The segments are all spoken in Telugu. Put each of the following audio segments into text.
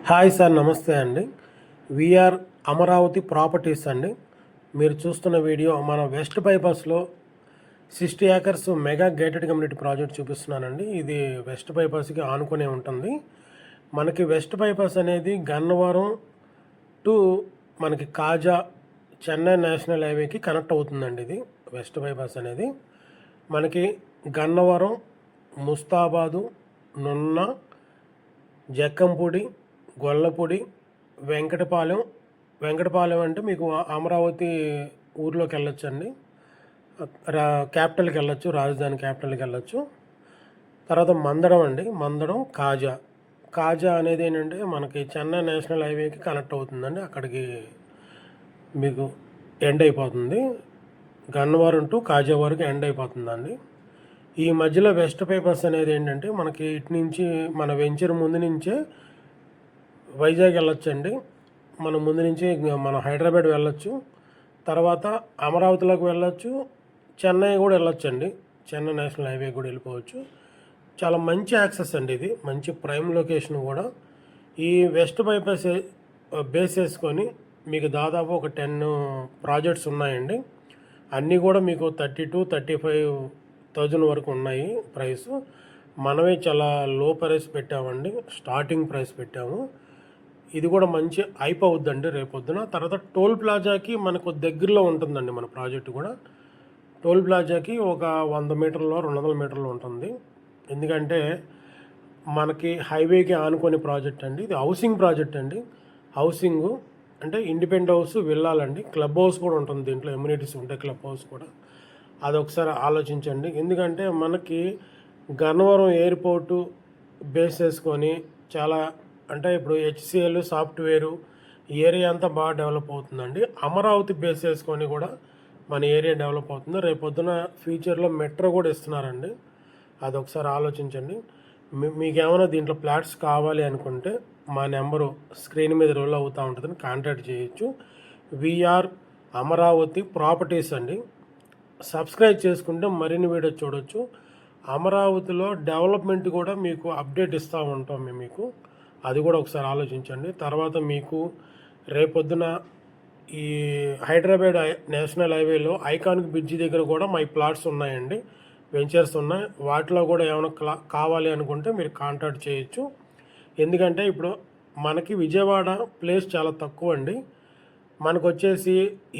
హాయ్ సార్, నమస్తే అండి. విఆర్ అమరావతి ప్రాపర్టీస్ అండి. మీరు చూస్తున్న వీడియో మన వెస్ట్ బైపాస్లో 60 acres mega gated community project చూపిస్తున్నానండి. ఇది వెస్ట్ బైపాస్కి ఆనుకునే ఉంటుంది. మనకి వెస్ట్ బైపాస్ అనేది గన్నవరం టు మనకి కాజా చెన్నై నేషనల్ హైవేకి కనెక్ట్ అవుతుందండి. ఇది వెస్ట్ బైపాస్ అనేది మనకి గన్నవరం, ముస్తాబాదు, నున్న, జక్కంపూడి, గొల్లపూడి, వెంకటపాలెం అంటే మీకు అమరావతి ఊర్లోకి వెళ్ళొచ్చండి. క్యాపిటల్కి వెళ్ళొచ్చు, రాజధాని క్యాపిటల్కి వెళ్ళొచ్చు. తర్వాత మందడం అండి, మందడం, కాజా అనేది ఏంటంటే మనకి చెన్నై నేషనల్ హైవేకి కనెక్ట్ అవుతుందండి. అక్కడికి మీకు ఎండ్ అయిపోతుంది. గన్నవరం టు కాజా వరకు ఎండ్ అయిపోతుందండి. ఈ మధ్యలో వెస్ట్ బైపాస్ అనేది ఏంటంటే మనకి ఇటు నుంచి మన వెంచర్ ముందు నుంచే వైజాగ్ వెళ్ళొచ్చండి. మనం ముందు నుంచి మన హైదరాబాద్ వెళ్ళొచ్చు, తర్వాత అమరావతిలోకి వెళ్ళొచ్చు, చెన్నై కూడా వెళ్ళొచ్చండి. చెన్నై నేషనల్ హైవే కూడా వెళ్ళిపోవచ్చు. చాలా మంచి యాక్సెస్ అండి. ఇది మంచి ప్రైమ్ లొకేషన్ కూడా. ఈ వెస్ట్ బైపాస్ బేస్ చేసుకొని మీకు దాదాపు ఒక 10 ప్రాజెక్ట్స్ ఉన్నాయండి. అన్నీ కూడా మీకు 32-35,000 వరకు ఉన్నాయి ప్రైస్. మనమే చాలా లో ప్రైస్ పెట్టామండి, స్టార్టింగ్ ప్రైస్ పెట్టాము. ఇది కూడా మంచి హైప్ అవుద్దండి రేపొద్దున. తర్వాత టోల్ ప్లాజాకి మనకు దగ్గరలో ఉంటుందండి మన ప్రాజెక్టు కూడా. టోల్ ప్లాజాకి ఒక 100 మీటర్లో 200 మీటర్లో ఉంటుంది. ఎందుకంటే మనకి హైవేకి ఆనుకునే ప్రాజెక్ట్ అండి. ఇది హౌసింగ్ ప్రాజెక్ట్ అండి. హౌసింగ్ అంటే ఇండిపెండెంట్ హౌస్, విల్లాలండి. క్లబ్ హౌస్ కూడా ఉంటుంది దీంట్లో, ఎమ్యూనిటీస్ ఉంటాయి క్లబ్ హౌస్ కూడా. అదొకసారి ఆలోచించండి. ఎందుకంటే మనకి గన్నవరం ఎయిర్పోర్టు బేస్ చేసుకొని చాలా అంటే ఇప్పుడు హెచ్సిఎల్ సాఫ్ట్వేరు ఏరియా అంతా బాగా డెవలప్ అవుతుందండి. అమరావతి బేస్ చేసుకొని కూడా మన ఏరియా డెవలప్ అవుతుంది. రేపొద్దున ఫ్యూచర్లో మెట్రో కూడా ఇస్తున్నారండి. అదొకసారి ఆలోచించండి. మీకు ఏమైనా దీంట్లో ఫ్లాట్స్ కావాలి అనుకుంటే మా నెంబరు స్క్రీన్ మీద రోల్ అవుతూ ఉంటుందని కాంటాక్ట్ చేయొచ్చు. విఆర్ అమరావతి ప్రాపర్టీస్ అండి. సబ్స్క్రైబ్ చేసుకుంటే మరిన్ని వీడియో చూడొచ్చు. అమరావతిలో డెవలప్మెంట్ కూడా మీకు అప్డేట్ ఇస్తూ ఉంటాం మీకు. అది కూడా ఒకసారి ఆలోచించండి. తర్వాత మీకు రేపొద్దున ఈ హైదరాబాద్ నేషనల్ హైవేలో ఐకానిక్ బ్రిడ్జి దగ్గర కూడా మై ప్లాట్స్ ఉన్నాయండి, వెంచర్స్ ఉన్నాయి. వాటిలో కూడా ఏమైనా కావాలి అనుకుంటే మీరు కాంటాక్ట్ చేయొచ్చు. ఎందుకంటే ఇప్పుడు మనకి విజయవాడ ప్లేస్ చాలా తక్కువ అండి. మనకు వచ్చేసి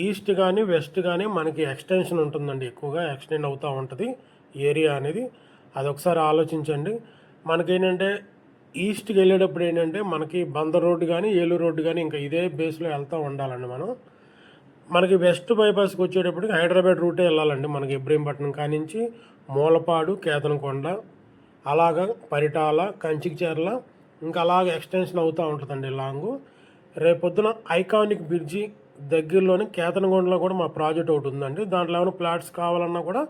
ఈస్ట్ కానీ వెస్ట్ కానీ మనకి ఎక్స్టెన్షన్ ఉంటుందండి, ఎక్కువగా ఎక్స్టెండ్ అవుతూ ఉంటుంది ఏరియా అనేది. అదొకసారి ఆలోచించండి. మనకేంటంటే ఈస్ట్కి వెళ్ళేటప్పుడు ఏంటంటే మనకి బందర్ రోడ్డు కానీ ఏలూరు రోడ్డు కానీ ఇంకా ఇదే బేస్లో వెళ్తూ ఉండాలండి మనం. మనకి వెస్ట్ బైపాస్కి వచ్చేటప్పటికి హైదరాబాద్ రూటే వెళ్ళాలండి. మనకి ఇబ్రహీంపట్నం కానించి మూలపాడు, కేతనకొండ, అలాగా పరిటాల, కంచికిచెర్ల, ఇంకా అలాగే ఎక్స్టెన్షన్ అవుతూ ఉంటుందండి లాంగు. రేపొద్దున ఐకానిక్ బ్రిడ్జి దగ్గరలోని కేతనకొండలో కూడా మా ప్రాజెక్ట్ ఒకటి ఉందండి. దాంట్లో ఏమైనా ప్లాట్స్ కావాలన్నా కూడా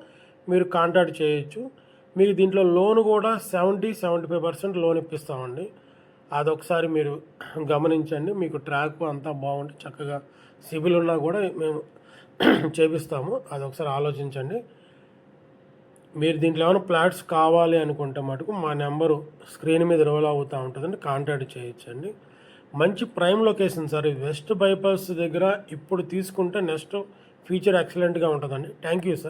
మీరు కాంటాక్ట్ చేయొచ్చు. మీకు దీంట్లో లోన్ కూడా 70-75% లోన్ ఇప్పిస్తామండి. అదొకసారి మీరు గమనించండి. మీకు ట్రాక్ అంతా బాగుంటే చక్కగా సిబిల్ ఉన్నా కూడా మేము చేపిస్తాము. అదొకసారి ఆలోచించండి. మీరు దీంట్లో ఏమైనా ప్లాట్స్ కావాలి అనుకుంటే మటుకు మా నెంబరు స్క్రీన్ మీద రోల్ అవుతూ ఉంటుందండి, కాంటాక్ట్ చేయొచ్చండి. మంచి prime location sir. West bypass దగ్గర ఇప్పుడు తీసుకుంటే నెక్స్ట్ ఫ్యూచర్ ఎక్సలెంట్గా ఉంటుందండి. Thank you sir.